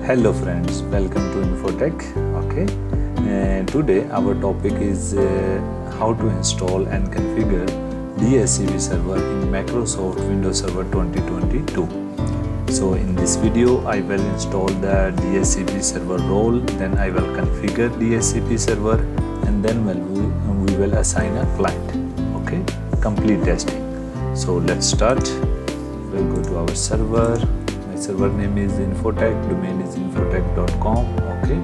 Hello friends, welcome to Infoteach. Okay, today our topic is how to install and configure DHCP server in Microsoft Windows Server 2022. So in this video I will install the DHCP server role, then I will configure DHCP server, and then we will assign a client. Okay, complete testing. So let's start. We'll go to our server. Server name is Infoteach, domain is infotech.com. okay,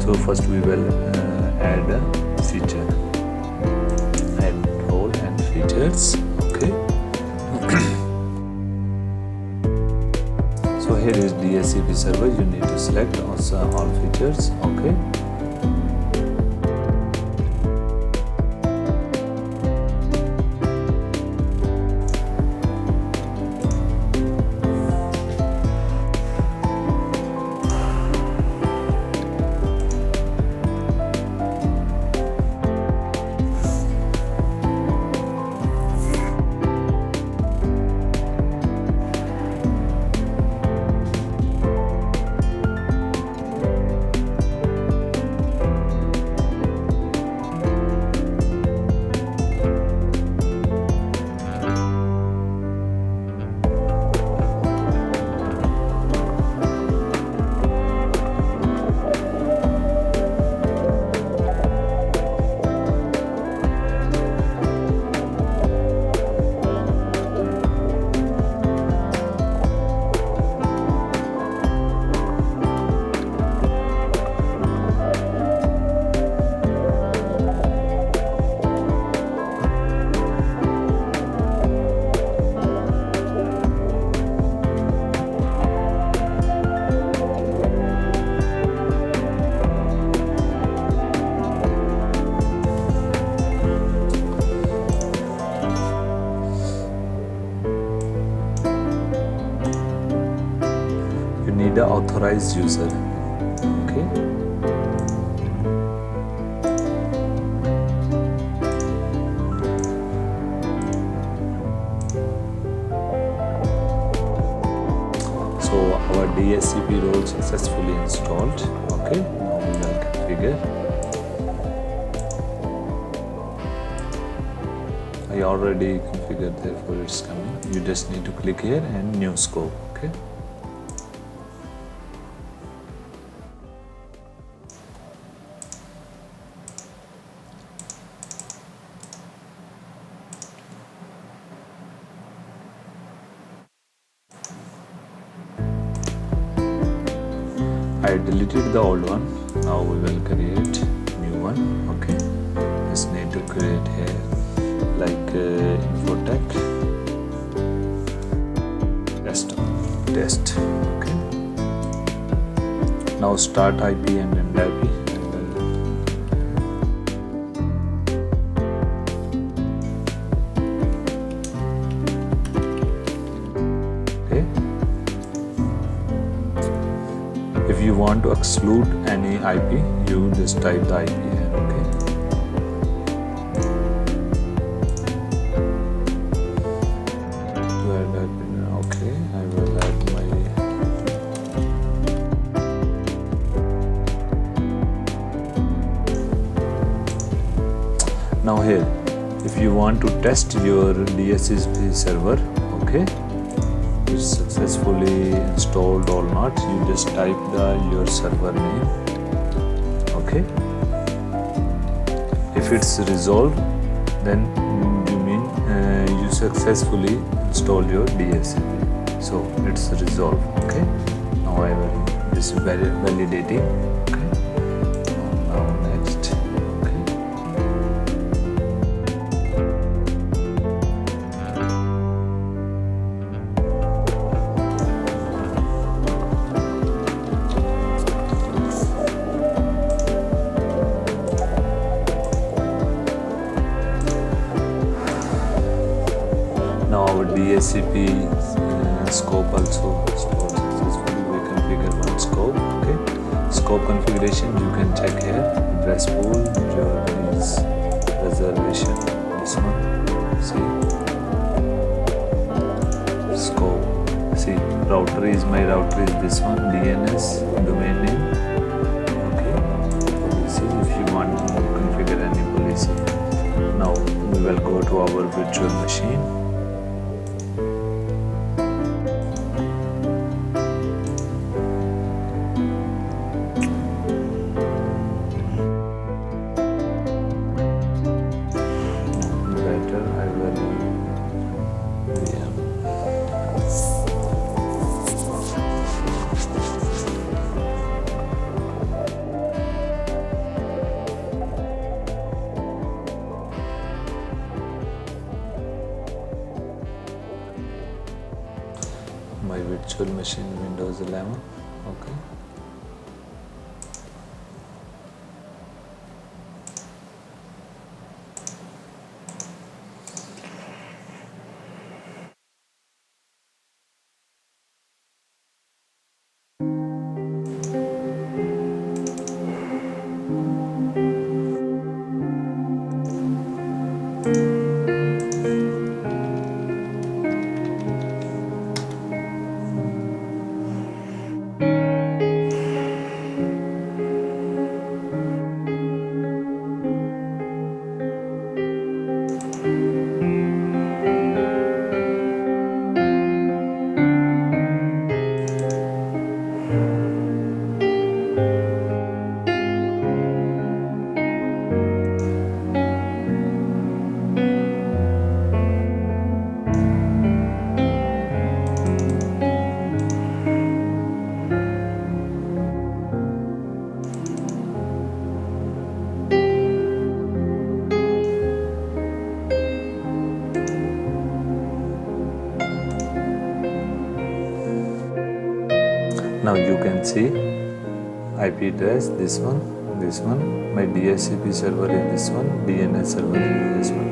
so first we will add a feature, add role and features. Okay, so here is DHCP server. You need to select also all features. Okay, need an authorized user. Okay, so our DHCP role successfully installed. Okay, now we will configure. I already configured, therefore it's coming. You just need to click here and new scope. Okay, I deleted the old one. Now we will create new one. Okay, just need to create here like Infoteach test. Okay, now start IP and end IP. Okay, if you want to exclude any IP, you just type the IP here. Okay, to add IP, okay, I will add my now here. If you want to test your DHCP server, okay, it's successfully installed or not, you just type your server name. Okay, if it's resolved, then you mean you successfully installed your DHCP, so it's resolved. Okay, now I will this validating. Okay, now next. Now our DHCP scope also stored successfully. We configure one scope. Okay, scope configuration you can check here. Address pool, journeys, reservation. This one, see, scope, see, route my router is this one, DNS domain name. Okay, policy if you want to configure any policy. Now we will go to our virtual machine. My virtual machine Windows 11. Okay. Now you can see IP address, this one, my DHCP server is this one, DNS server is this one.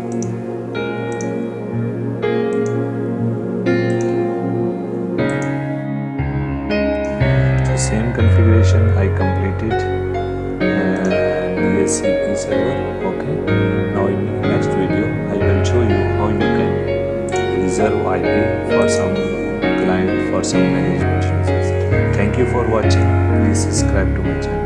So same configuration I completed DHCP server. Okay. Now in the next video I will show you how you can reserve IP for some client, for some management users. Thank you for watching. Please subscribe to my channel.